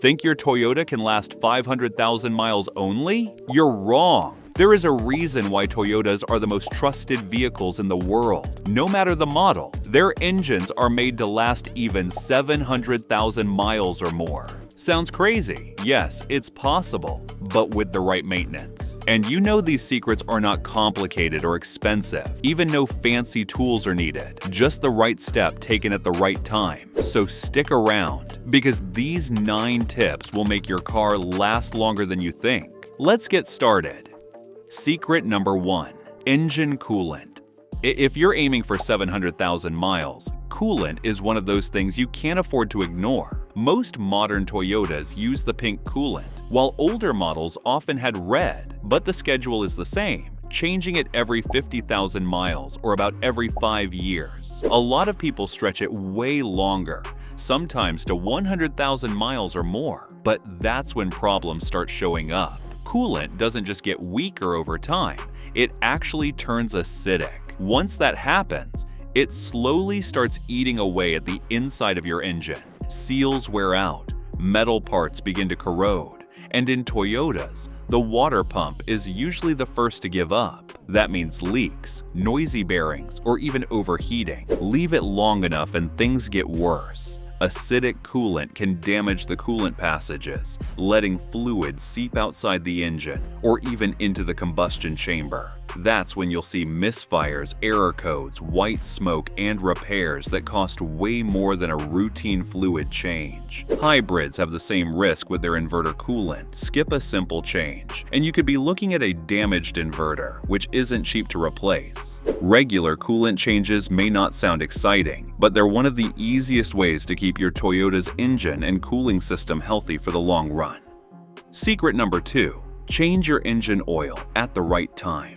Think your Toyota can last 500,000 miles only? You're wrong. There is a reason why Toyotas are the most trusted vehicles in the world. No matter the model, their engines are made to last even 700,000 miles or more. Sounds crazy? Yes, it's possible, but with the right maintenance. And you know these secrets are not complicated or expensive. Even no fancy tools are needed. Just the right step taken at the right time. So stick around, because these 9 tips will make your car last longer than you think. Let's get started. Secret number 1. Engine coolant. If you're aiming for 700,000 miles, coolant is one of those things you can't afford to ignore. Most modern Toyotas use the pink coolant, while older models often had red, but the schedule is the same, changing it every 50,000 miles or about every 5 years. A lot of people stretch it way longer, sometimes to 100,000 miles or more, but that's when problems start showing up. Coolant doesn't just get weaker over time, it actually turns acidic. Once that happens, it slowly starts eating away at the inside of your engine. Seals wear out, metal parts begin to corrode, and in Toyotas, the water pump is usually the first to give up. That means leaks, noisy bearings, or even overheating. Leave it long enough and things get worse. Acidic coolant can damage the coolant passages, letting fluid seep outside the engine or even into the combustion chamber. That's when you'll see misfires, error codes, white smoke, and repairs that cost way more than a routine fluid change. Hybrids have the same risk with their inverter coolant. Skip a simple change, and you could be looking at a damaged inverter, which isn't cheap to replace. Regular coolant changes may not sound exciting, but they're one of the easiest ways to keep your Toyota's engine and cooling system healthy for the long run. Secret number 2. Change your engine oil at the right time.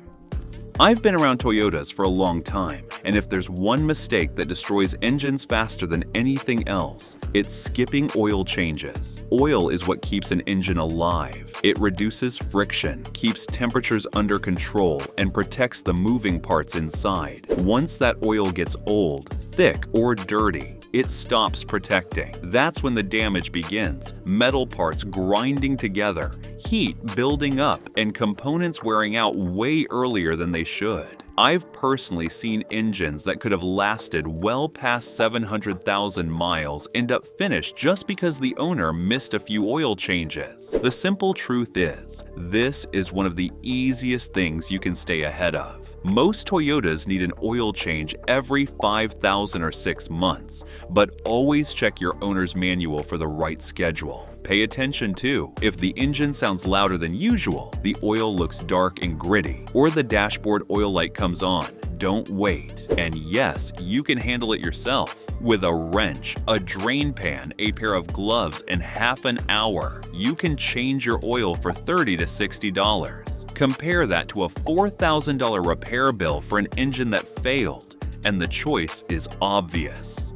I've been around Toyotas for a long time, and if there's one mistake that destroys engines faster than anything else, it's skipping oil changes. Oil is what keeps an engine alive. It reduces friction, keeps temperatures under control, and protects the moving parts inside. Once that oil gets old, thick, or dirty, it stops protecting. That's when the damage begins. Metal parts grinding together, heat building up, and components wearing out way earlier than they should. I've personally seen engines that could have lasted well past 700,000 miles end up finished just because the owner missed a few oil changes. The simple truth is, this is one of the easiest things you can stay ahead of. Most Toyotas need an oil change every 5,000 or 6 months, but always check your owner's manual for the right schedule. Pay attention too. If the engine sounds louder than usual, the oil looks dark and gritty, or the dashboard oil light comes on, don't wait. And yes, you can handle it yourself. With a wrench, a drain pan, a pair of gloves, and half an hour, you can change your oil for $30 to $60. Compare that to a $4,000 repair bill for an engine that failed, and the choice is obvious.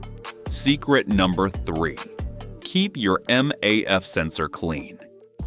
Secret number 3. Keep your MAF sensor clean.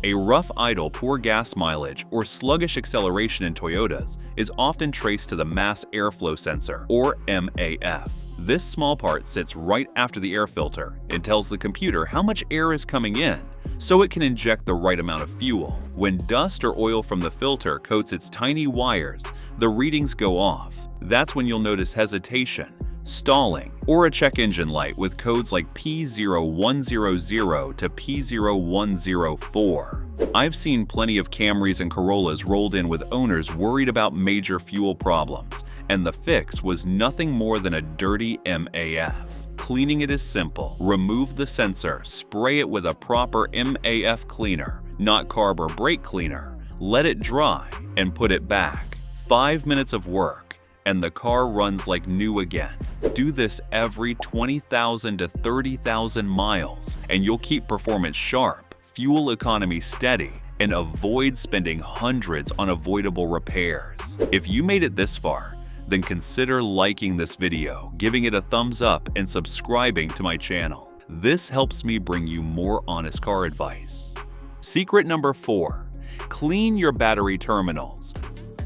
A rough idle, poor gas mileage, or sluggish acceleration in Toyotas is often traced to the mass airflow sensor, or MAF. This small part sits right after the air filter and tells the computer how much air is coming in, so it can inject the right amount of fuel. When dust or oil from the filter coats its tiny wires, the readings go off. That's when you'll notice hesitation, stalling, or a check engine light with codes like P0100 to P0104. I've seen plenty of Camrys and Corollas rolled in with owners worried about major fuel problems, and the fix was nothing more than a dirty MAF. Cleaning it is simple. Remove the sensor, spray it with a proper MAF cleaner, not carb or brake cleaner. Let it dry and put it back. 5 minutes of work, and the car runs like new again. Do this every 20,000 to 30,000 miles, and you'll keep performance sharp, fuel economy steady, and avoid spending hundreds on avoidable repairs. If you made it this far, then consider liking this video, giving it a thumbs up, and subscribing to my channel. This helps me bring you more honest car advice. Secret number 4. Clean your battery terminals.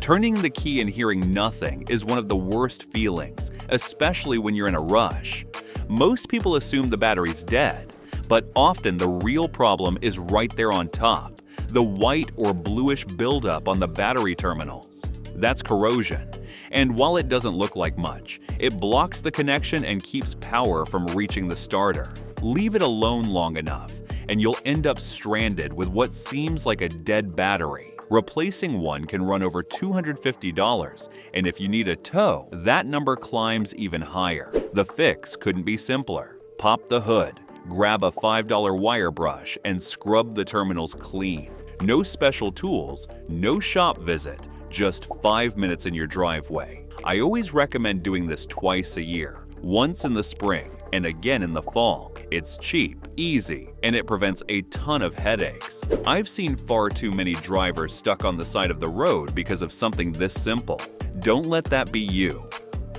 Turning the key and hearing nothing is one of the worst feelings, especially when you're in a rush. Most people assume the battery's dead, But often the real problem is right there on top, the white or bluish buildup on the battery terminals. That's corrosion. And while it doesn't look like much, it blocks the connection and keeps power from reaching the starter. Leave it alone long enough, and you'll end up stranded with what seems like a dead battery. Replacing one can run over $250, and if you need a tow, that number climbs even higher. The fix couldn't be simpler. Pop the hood, grab a $5 wire brush, and scrub the terminals clean. No special tools, no shop visit, just 5 minutes in your driveway. I always recommend doing this twice a year, once in the spring and again in the fall. It's cheap, easy, and it prevents a ton of headaches. I've seen far too many drivers stuck on the side of the road because of something this simple. Don't let that be you.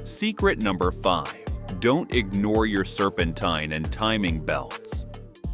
Secret number 5. Don't ignore your serpentine and timing belts.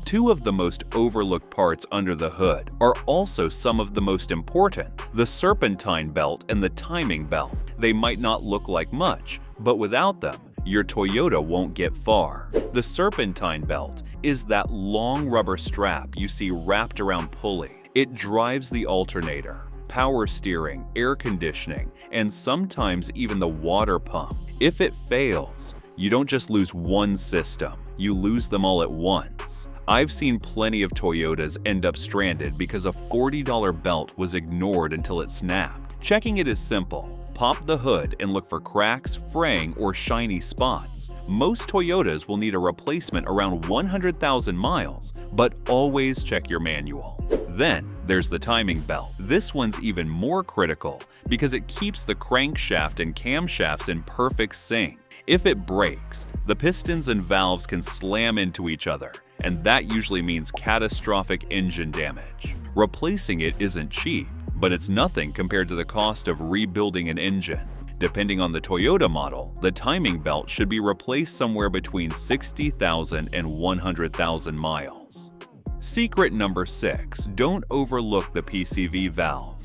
Two of the most overlooked parts under the hood are also some of the most important: the serpentine belt and the timing belt. They might not look like much, but without them, your Toyota won't get far. The serpentine belt is that long rubber strap you see wrapped around pulley. It drives the alternator, power steering, air conditioning, and sometimes even the water pump. If it fails, you don't just lose one system, you lose them all at once. I've seen plenty of Toyotas end up stranded because a $40 belt was ignored until it snapped. Checking it is simple. Pop the hood and look for cracks, fraying, or shiny spots. Most Toyotas will need a replacement around 100,000 miles, but always check your manual. Then there's the timing belt. This one's even more critical because it keeps the crankshaft and camshafts in perfect sync. If it breaks, the pistons and valves can slam into each other, and that usually means catastrophic engine damage. Replacing it isn't cheap, but it's nothing compared to the cost of rebuilding an engine. Depending on the Toyota model, the timing belt should be replaced somewhere between 60,000 and 100,000 miles. Secret number 6. Don't overlook the PCV valve.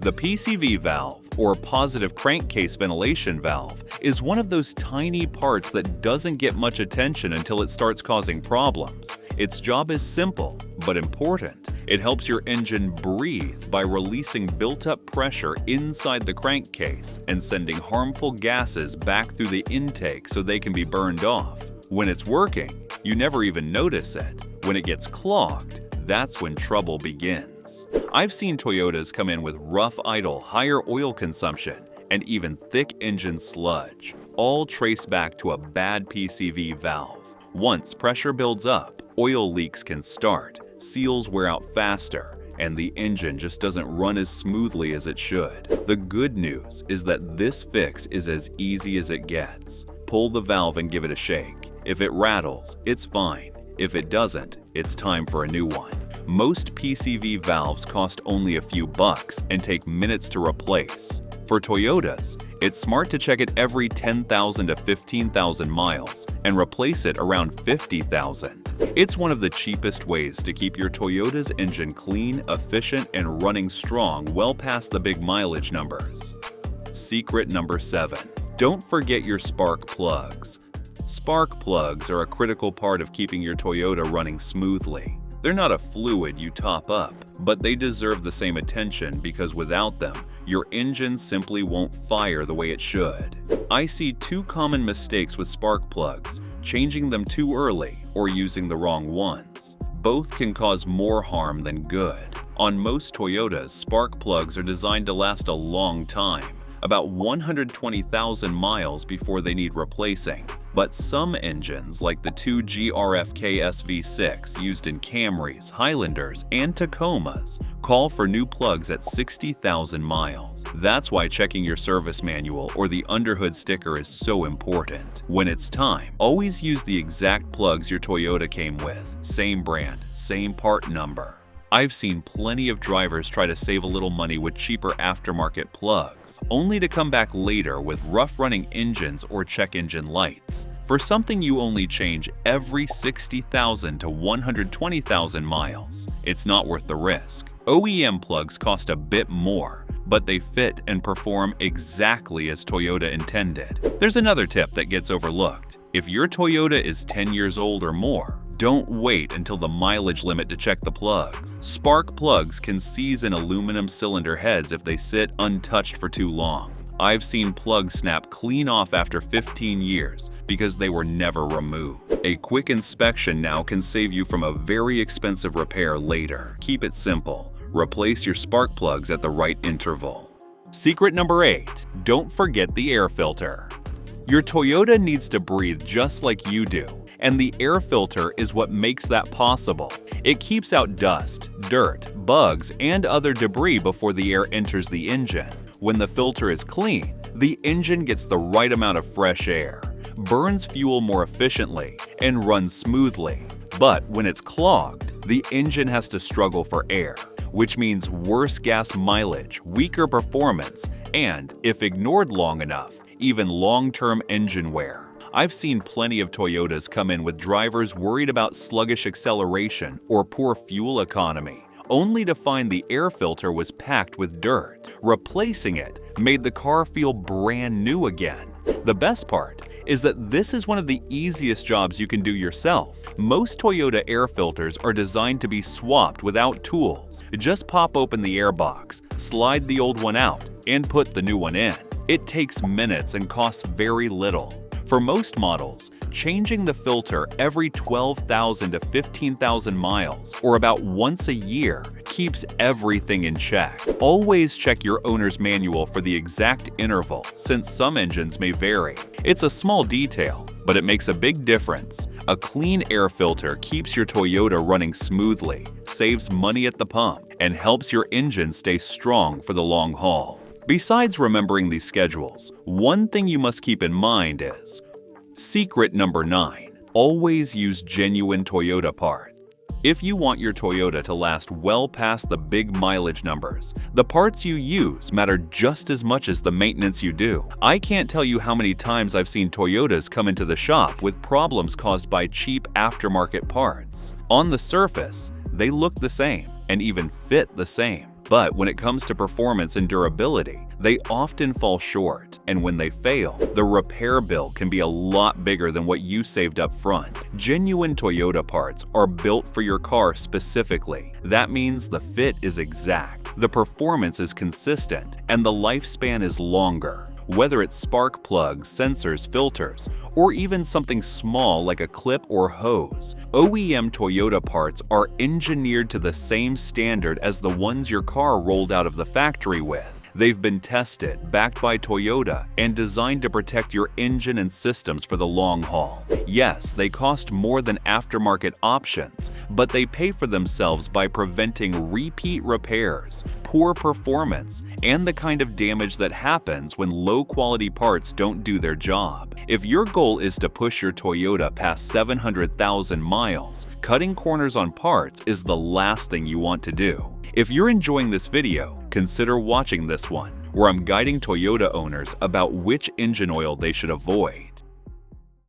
The PCV valve, or positive crankcase ventilation valve, is one of those tiny parts that doesn't get much attention until it starts causing problems. Its job is simple, but important. It helps your engine breathe by releasing built-up pressure inside the crankcase and sending harmful gases back through the intake so they can be burned off. When it's working, you never even notice it. When it gets clogged, that's when trouble begins. I've seen Toyotas come in with rough idle, higher oil consumption, and even thick engine sludge, all traced back to a bad PCV valve. Once pressure builds up, oil leaks can start, seals wear out faster, and the engine just doesn't run as smoothly as it should. The good news is that this fix is as easy as it gets. Pull the valve and give it a shake. If it rattles, it's fine. If it doesn't, it's time for a new one. Most PCV valves cost only a few bucks and take minutes to replace. For Toyotas, it's smart to check it every 10,000 to 15,000 miles and replace it around 50,000. It's one of the cheapest ways to keep your Toyota's engine clean, efficient, and running strong well past the big mileage numbers. Secret number 7. Don't forget your spark plugs. Spark plugs are a critical part of keeping your Toyota running smoothly. They're not a fluid you top up, but they deserve the same attention because without them, your engine simply won't fire the way it should. I see two common mistakes with spark plugs: changing them too early or using the wrong ones. Both can cause more harm than good. On most Toyotas, spark plugs are designed to last a long time, about 120,000 miles before they need replacing. But some engines, like the 2GRFK SV6 used in Camrys, Highlanders, and Tacomas, call for new plugs at 60,000 miles. That's why checking your service manual or the underhood sticker is so important. When it's time, always use the exact plugs your Toyota came with. Same brand, same part number. I've seen plenty of drivers try to save a little money with cheaper aftermarket plugs, only to come back later with rough-running engines or check engine lights. For something you only change every 60,000 to 120,000 miles, it's not worth the risk. OEM plugs cost a bit more, but they fit and perform exactly as Toyota intended. There's another tip that gets overlooked. If your Toyota is 10 years old or more, Don't wait until the mileage limit to check the plugs. Spark plugs can seize in aluminum cylinder heads if they sit untouched for too long. I've seen plugs snap clean off after 15 years because they were never removed. A quick inspection now can save you from a very expensive repair later. Keep it simple. Replace your spark plugs at the right interval. Secret number 8. Don't forget the air filter. Your Toyota needs to breathe just like you do, and the air filter is what makes that possible. It keeps out dust, dirt, bugs, and other debris before the air enters the engine. When the filter is clean, the engine gets the right amount of fresh air, burns fuel more efficiently, and runs smoothly. But when it's clogged, the engine has to struggle for air, which means worse gas mileage, weaker performance, and, if ignored long enough, even long-term engine wear. I've seen plenty of Toyotas come in with drivers worried about sluggish acceleration or poor fuel economy, only to find the air filter was packed with dirt. Replacing it made the car feel brand new again. The best part is that this is one of the easiest jobs you can do yourself. Most Toyota air filters are designed to be swapped without tools. Just pop open the air box, slide the old one out, and put the new one in. It takes minutes and costs very little. For most models, changing the filter every 12,000 to 15,000 miles, or about once a year, keeps everything in check. Always check your owner's manual for the exact interval, since some engines may vary. It's a small detail, but it makes a big difference. A clean air filter keeps your Toyota running smoothly, saves money at the pump, and helps your engine stay strong for the long haul. Besides remembering these schedules, one thing you must keep in mind is secret number 9. Always use genuine Toyota parts. If you want your Toyota to last well past the big mileage numbers, the parts you use matter just as much as the maintenance you do. I can't tell you how many times I've seen Toyotas come into the shop with problems caused by cheap aftermarket parts. On the surface, they look the same and even fit the same. But when it comes to performance and durability, they often fall short, and when they fail, the repair bill can be a lot bigger than what you saved up front. Genuine Toyota parts are built for your car specifically. That means the fit is exact, the performance is consistent, and the lifespan is longer. Whether it's spark plugs, sensors, filters, or even something small like a clip or hose, OEM Toyota parts are engineered to the same standard as the ones your car rolled out of the factory with. They've been tested, backed by Toyota, and designed to protect your engine and systems for the long haul. Yes, they cost more than aftermarket options, but they pay for themselves by preventing repeat repairs, poor performance, and the kind of damage that happens when low-quality parts don't do their job. If your goal is to push your Toyota past 700,000 miles, cutting corners on parts is the last thing you want to do. If you're enjoying this video, consider watching this one, where I'm guiding Toyota owners about which engine oil they should avoid.